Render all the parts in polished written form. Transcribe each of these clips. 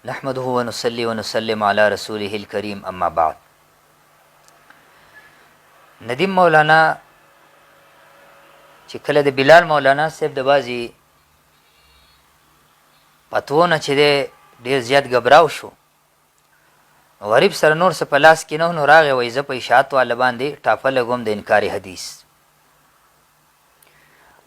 نحمده ونصلي ونسلم على رسوله الكريم اما بعد. ندیم مولانا چې کله د بلال مولانا صاحب د بازي پتوونه چې دی ډېر زیات غبراو شو، غریب سره نور څه په لاس کې نه نو راغی وایي زه په اشاعت والا باندې ټاپه لګوم د انکار حدیث.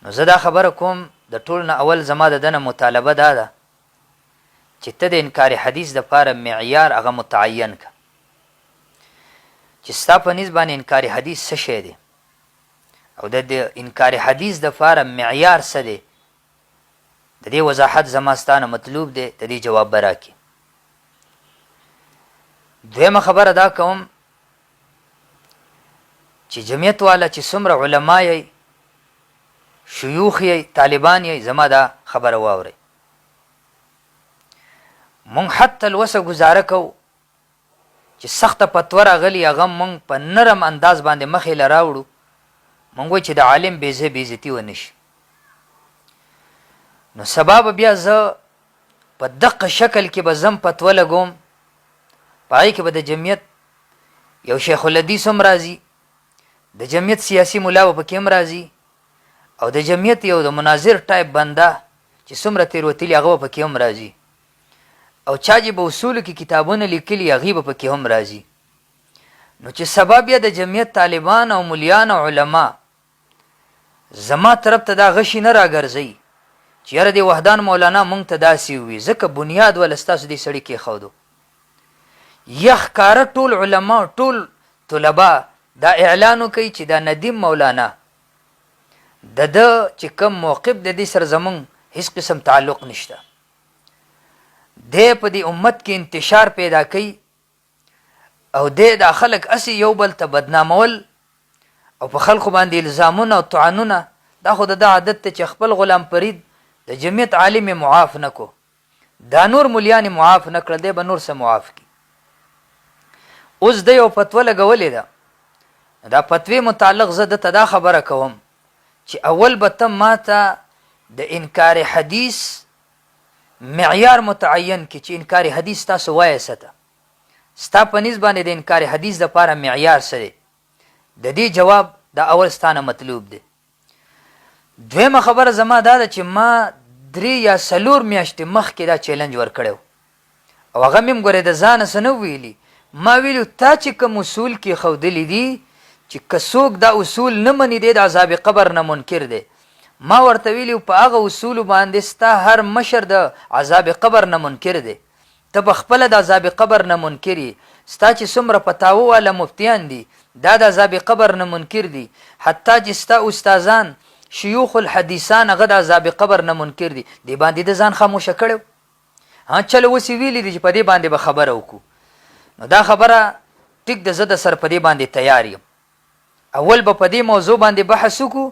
نو زه دا خبره کوم د ټول نه اول زما د دنه مطالبه دا ده چې ته د انکار حدیث دپاره معیار هغه متعین که چې ستا په نسبت باندې انکار حدیث څه شی دی او د انکار حدیث دپاره معیار څه دی. د دې وضاحت زما ستانه مطلوب دی، د دې جواب به راکړي. دویمه خبره دا کوم چې جمعیت والا چې څومره علما یی، شیوخ یی، طالبان یی، زما دا خبره واورئ. مونږ حتی الوسه ګزاره کوو چې سخته فتوا راغلي هغه مونږ په نرم انداز باندې مخې له راوړو. مونږ وایو چې د عالم بېزتي ونه شي. نو سبا به بیا زه په دقه شکل کې به زم فتوا لګوم، په هغې کې به د جمعیت یو شیخ الحدیث هم راځي، د جمعیت سیاسي ملا به پکې هم راځي، او د جمعیت یو د مناظر ټایپ بنده چې څومره تېروتلي هغه به پکې هم راځي، او چا چې به اصولو کې کتابونه لیکلي هغې به پکې هم راځي. نو چې سبا بیا د جمعیت طالبان او ملیان او علما زما طرف ته دا غشي نه راګرځئ چې یاره دې وحدان مولانا مونږ ته داسې ووي، ځکه بنیاد وله ستاسو دې سړي کېښودو. یا ښکاره ټول علما ټول طلبا دا اعلان وکوي چې دا ندیم مولانا د ده چې کوم موقف د دې سره زمونږ هیڅ قسم تعلق نشته. دی په دې امت کې انتشار پیدا کوي او دی دا خلک اسې یو بل ته بدنامول او په خلکو باندې الزامونه او طعنونه، دا خو د ده عادت ته چې خپل غلام فرید د جمعیت عالم معاف نه کو، دا نور ملیان معاف نه کړه، دی به نور څه معاف کی. اوس د یو فتوا لګولې ده، دا فتوې متعلق زه دته دا خبره کوم چې اول به ته ما ته د انکار حدیث معیار متعین کی چې انکار حدیث تاسو وایه څه ته، ستا په نسبت باندې د انکار حدیث دپاره معیار څه دی. د دې جواب دا اول ستانه مطلوب دی. دویمه خبره زما دا ده چې ما 3 یا 4 میاشتې مخکې دا چیلنج ورکړی او هغه مې هم ګورې د ځانه څه نه ویلي. ما ویلي تا چې کوم اصول کېښودلي دي چې که څوک دا اصول نه مني دی د عذاب قبر نه منکر دی. ما ورته ویلي په هغه اصولو باندې ستا هر مشر د عذاب قبر نه منکر دی، ته په خپله د عذاب قبر نه منکر یې، ستا چې څومره فتاوه والا مفتیان دي دا د عذاب قبر نه منکر دي، حتی چې ستا استادان شیوخ الحدیثان هغه د عذاب قبر نه منکر دي. دې باندې د ځان خاموشه کړی ها چلو اوس یې ویلي دي چې په دې باندې به خبره وکړو. نو دا خبره ټیک ده، زه د سر په دې باندې تیار یم. اول به په دې موضوع باندې بحث وکړو،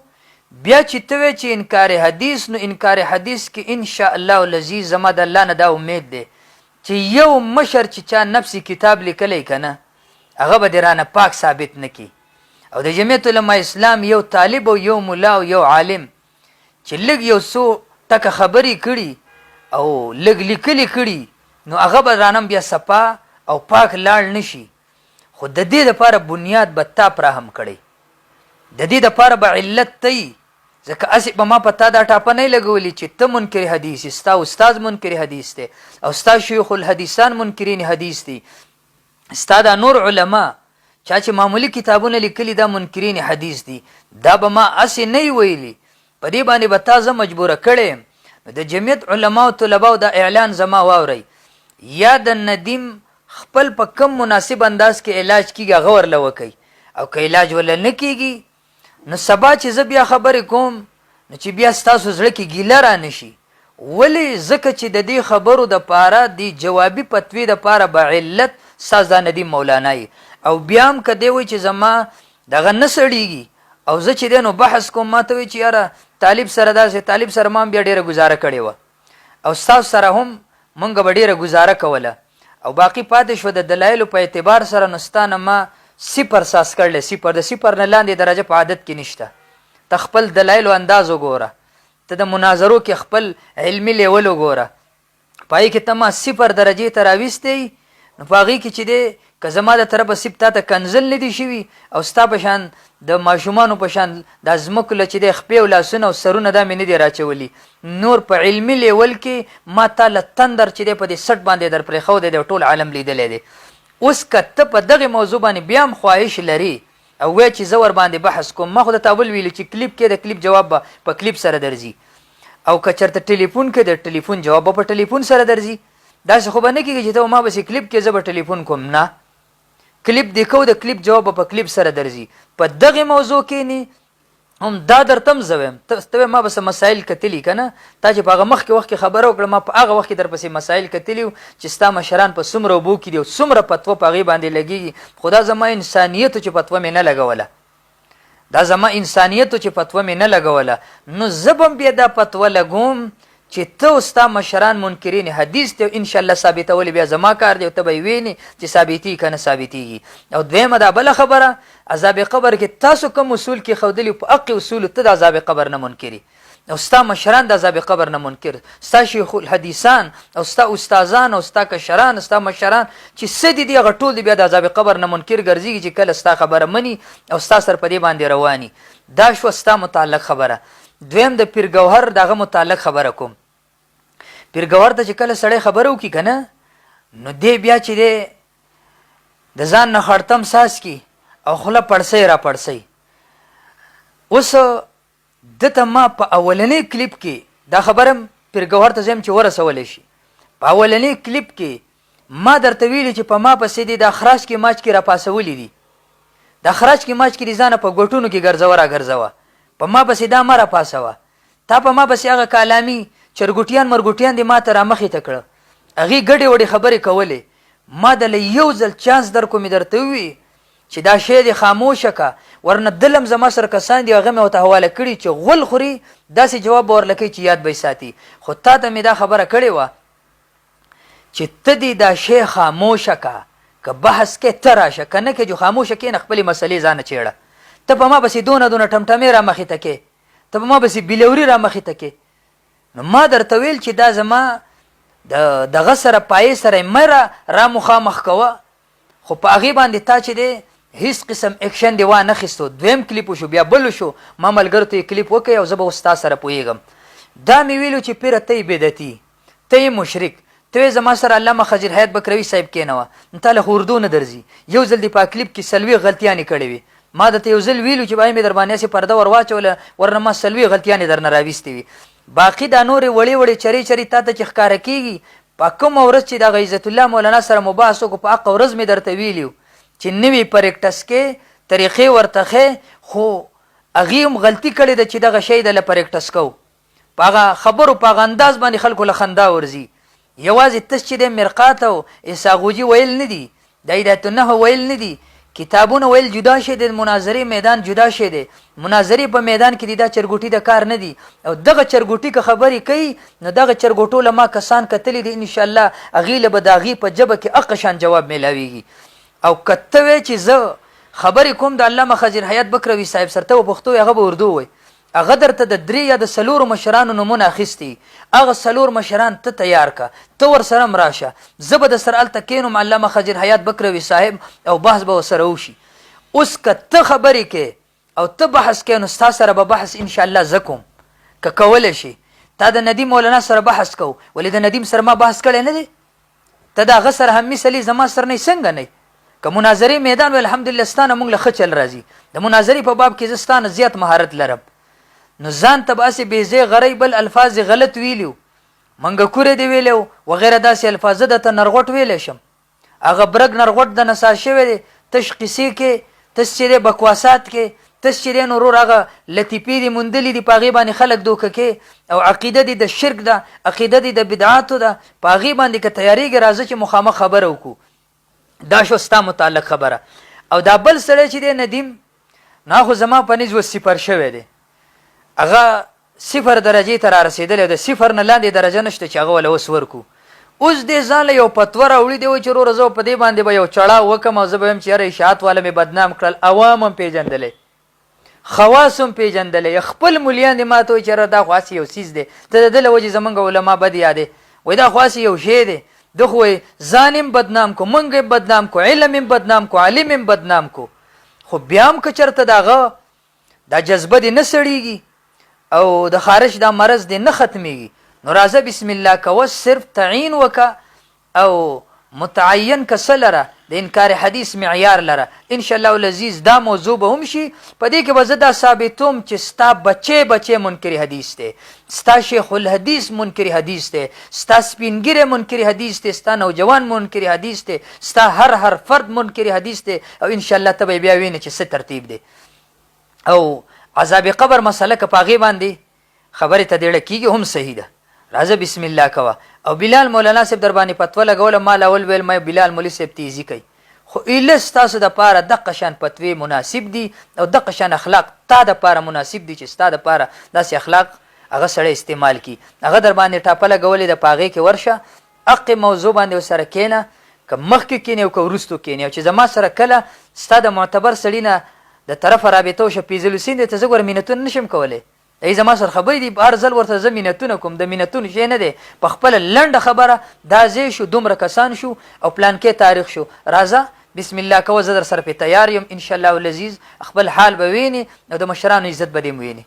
بیا چې ته وایې چې انکار حدیث، نو انکار حدیث کې انشاء الله العزیز زما د الله نه دا امید دی چې یو مشر چې چا نفسي کتاب لیکلی که نه هغه به دې رانه پاک ثابت نه کړي. او د جمعیت علما اسلام یو طالب او یو ملا او یو عالم چې لږ یو څو ټکه خبرې کړي او لږ لیکلي کړي نو هغه به رانه بیا صفا او پاک لاړ نشي. خو د دې دپاره بنیاد به تا فراهم کړی، د دې دپاره به علت تی، ځکه اسې به ما په تا دا ټاپه نه لګولي چې ته منکر حدیث یې، ستا استاد منکر حدیث دی او ستا شیوخ الحدیثان منکرین حدیث دی، ستا دا نور علما چا چې معمولی کتابونه لیکلي دا منکرین حدیث دي. دا به ما اسې نه ویلي، په دې باندې به تا زه مجبوره کړی یم. د جمعیت علما او طلباو دا اعلان زما واورئ، یا د ندیم خپل په کم مناسب انداز کې علاج کېږي هغه ورله وکئ، او که علاج ورله نه کېږي نو سبا چې زه بیا خبرې کوم نو چې بیا ستاسو زړه کې ګیله را نشي. ولې؟ ځکه چې د دې خبرو دپاره د جوابي فتوې دپاره به علت ستاسو دا ندیم مولانا یي. او بیا هم که دی وایي چې زما دغه نه سړېږي او زه چې دی نو بحث کوم، ما ته وایي چې یاره طالب سره داسې، طالب سره ما هم بیا ډېره ګزاره کړې وه او ستاسو سره هم مونږ به ډېره ګزاره کوله او باقي پاتې شوه د دلایلو په اعتبار سره. نو ستا نه ما 0 ساس کړلی، 0 د 0 نه لاندې درجه په عادت کې نشته. ته خپل دلایلو انداز وګوره، ته د مناظرو کې خپل علمي لیول وګوره، پای کې تما 0 درجې ته راويستې نو پاغي کې چې دی که زما د طرفه سیب تا ته کنزل نه دي شوي او ستا په شان د ماشومانو په شان د ځمکو له چې دی خپې او لاسونه او سرونه دا مې نه دي راچولي نور په علمي لیول کې ما تا له تندر چې دی په دې سټ باندې در پرېښودی دی ټول عالم لیدلی دی. اوس که ته په دغې موضوع باندې بیا هم خواهش لري او وایي چې زه ور باندې بحث کوم ما خو د تاول ویلو چې کلیپ کې د کلیپ جواب به په کلیپ سره درځي او که چېرته ټلیفون کې د ټلیفون جواب به په ټلیفون سره درځي. داسې خو به نه کېږي چې ته ما بسې کلیپ کې زه به ټلیفون کوم نه کلیپ دی کو د کلیپ جواب په کلیپ سره درځي. په دغه موضوع کې نه هم دا درته هم زه وایم ته ما بس مسایل کتلي که نه تا چې په هغه مخکې وخت کې خبره وکړه ما په هغه وخت کې در پسې مسایل کتلي وو چې ستا مشران په څومره اوبو کې دي او څومره فتوه په هغې باندې لګېږي خو دا زما انسانیت چې فتوه مې نه لګوله دا زما انسانیت چې فتوه مې نه لګوله نو زه به هم بیا دا فتوه لګوم چې ته او ستا مشران منکرین حدیث ته انشاءالله ثابتول بیا زما کار دی او ته به یې وینې چې ثابتېږي که نه ثابتېږي. او دویمه دا بله خبره عذاب قبر کې تاسو کوم اصول کې ښودلي په حق اصولو ته د عذاب قبر نه منکري او ستا مشران د عذاب قبر نه منکر ستا شیخ الحدیثان او ستا استادان او ستا کشران ستا مشران چې څه دي دي هغه ټول دی بیا د عذاب قبر نه منکر ګرځېږي چې کله ستا خبره مني او ستا سر په دې باندې رواني. دا شوه ستا متعلق خبره. دویم د پیر ګوهر دغه متعلق خبره کوم. پیر ګوهر ته چې کله سړی خبره وکړي که نه نو دی بیا چې دی د ځان نه خړتم ساس کی او خوله پړسۍ را پړسۍ. اوس دته ما په اولنی کلیپ کې دا خبره پیر ګوهر ته زم چې ورسولی شي په اولنی کلیپ کې ما درته ویلي چې په ما پسې دی دا خراج کې ماچ کې را پاسولی دي دا خراج کې ماچ کې دي ځانه په ګوټونو کې ګرځوه را ګرځوه په ما پسې دا مه را پاسوه تا په ما پسې هغه کالامي چرګوټیان مرګوټیان دې ما ته رامخې ته کړه هغې ګډې وډې خبرې کولې ما دله یو ځل چانس در کو مې درته ووي چې دا شی دې خاموشه که ورنه دلم زما سره کسان دي هغه مې ورته حواله کړي چې غول خوري داسې جواب به ورله کوي چې یاد به یې ساتي. خو تا ته مې دا خبره کړې وه چې ته دې دا شی خاموشه که که بحث کې ته راشه که نه کې جو خاموشه کښېنه خپلې مسلې ځانه چېړه ته په ما پسې دونه ټمټمې را مخې ته کې ته په ما پسې بلوري را مخې ته کې. نو ما درته ویل چې دا زما دغه سره پایې سره مه را مخامخ کوه خو په هغې باندې تا چې دی هیڅ قسم اکشن دی وانخیستو. دویم کلیپ وشو بیا بل شو ما ملګرو ته یې کلیپ وکړی او زه به اوس تا سره پوهېږم. دا مې ویلو چې پیره ته یې بدعتي ته یې مشرک ته زما سره علامه خضر حیات بکروي صاحب کېنوه نو تا له خو اردو نه درځي. یو ځل دې په کلیپ کې 40 غلطیانې کړې وي ما درته یو ځل ویلو چې بای مې در باندې هسې پرده ور واچوله ورنه ما 40 غلطیانې درنه راویستې وي. باقي دا نورې وړې وړې چرې چرې تا ته چې ښکاره کېږي په کومه ورځ چې دغه عزت الله مولانا سره مباحث وکړو په حقه ورځ مې درته ویلي چې نوي پریکټس کې طریقې ورته ښې خو هغې هم غلطي کړې ده چې دغه شی دله پریکټس کوو په هغه خبرو په هغه انداز باندې خلکو له خندا ورځي. یوازې تس چې دی مرقات او اساغوجي ویل نه دي د هدایت النحو ویل نه دي کتابونه ویل جدا شی دی مناظرې میدان جدا شی دی مناظرې په میدان کې دي دا چرګوټي د کار نه دي او دغه چرګوټي که خبرې کوي نو دغه چرګوټو له ما کسان کتلي دي انشاءالله هغې له به د هغې په ژبه کې حق شان جواب میلاویږي. او که ته وایې چې زه خبرې کوم د علامه خضر حیات بکروي صاحب سره ته به پښتو هغه به اردو وایي هغه درته د 3 یا د 4 مشرانو نومونه اخیستي هغه 4 مشران ته تیار که ته ورسره م راشه زه به د سره هلته کښېنم علامه خضر حیات بکروي صاحب او بحث به ورسره وشي. اوس که ته خبرې کې او ته بحث کې نو ستا سره به بحث انشاءالله زه کوم که کولی شي تا د ندیم مولانا سره بحث کو ولې د ندیم سره ما بحث کړی نه دی ته د هغه سره هم مثلي زما سره نه څنګه نه که مناظرې میدان وی الحمدلله ستانه موږ له ښه چل راځي د مناظرې په باب کې زه ستانه زیات مهارت لرم نو ځان ته به هسې بېځای غری بل الفاظ غلط ویلي منګکورې دې ویلی وغیره داسې الفاظ زه درته نرغوټ ویلی شم هغه برګ نرغوټ د نسا شوی دی تش قصې کې تس چې دی بکواسات کې تس چې دی نو ورور هغه لطیفې دي موندلي دي په هغې باندې خلک دوکه کې او عقیده دي د شرک ده عقیده دي د بدعاتو ده په هغې باندې که تیارېږي راځه چې مخامخ خبره وکړو. دا شو ستا متعلق خبره. او دا بل سړی چې دی ندیم نو خو زما په نظ صفر شوی دی هغه 0 درجې ته را رسېدلی د 0 نه لاندې درجه نشته چې هغه وله اوس ورکو. اوس دې ځان له یو پتوه راوړي دی وایي چې وروره زه په دې باندې به یو چړاو وکړم او زه به وایم چې یاره اشاعت والا مې بدنام کړل عوام هم پېژندلی خواص هم پېژندلی خپل مولیان دې ما ته وایي چې یاره دا خو هسې یو څیز دی ته د ده له وجې زمونږ علما بد یادې وای دا خاص یو شی دی ده خو ځانم بدنام کو مونږ بدنام کو علم بدنام کو عالم بدنام کو خو بیا هم که چېرته د هغه دا جذبه دې نه سړېږي او د خارش دا مرض دې نه ختمیږي نو راځه بسم الله کوه صرف تعین وکه او متعین که څه لره د انکار حدیث معیار لره انشاءالله العزیز دا موضوع به هم شي په دې کې به زه دا ثابتوم چې ستا بچی منکر حدیث دی ستا شیخ الحدیث منکر حدیث دی ستا سپینګیری منکر حدیث دی ستا نوجوان منکر حدیث دی ستا هر فرد منکر حدیث دی او انشاءالله ته به بیا وینې چې څه ترتیب دی او عذاب قبر مسله که په هغې باندې خبرې ته دیړه کېږي هم صحیح ده راځه بسم الله کوه او بلال مولانا صاحب در باندې فتوه لګوله ما اول ویل ما بلال مولي صاحب تیزي کوي خو ایله ستاسو دپاره دقه شان فتوې مناسب دي او دقه شان اخلاق تا دپاره مناسب دي چې ستا دپاره داسې اخلاق هغه سړی استعمال کي هغه در باندې ټاپه لګولې ده په هغې کې ورشه حقې موضوع باندې ورسره کښېنه که مخکې کښېنې او که وروستو کښېنې او چې زما سره کله ستا د معتبر سړي نه د طرفه رابطه وشه پیزلوسین دی ته زه ګوره مینتونه نشم کولی ای زما سره خبرې دي هر ځل ورته زه مینتونه کوم د مینتونو شی نه دی په خپله لنډه خبره دا ځای شو دومره کسان شو او پلانکې تاریخ شو راځه بسم الله کوه زه در سره پې تیار یم انشاءالله العزیز خپل حال به وینې او د مشرانو عزت به دې هم وینې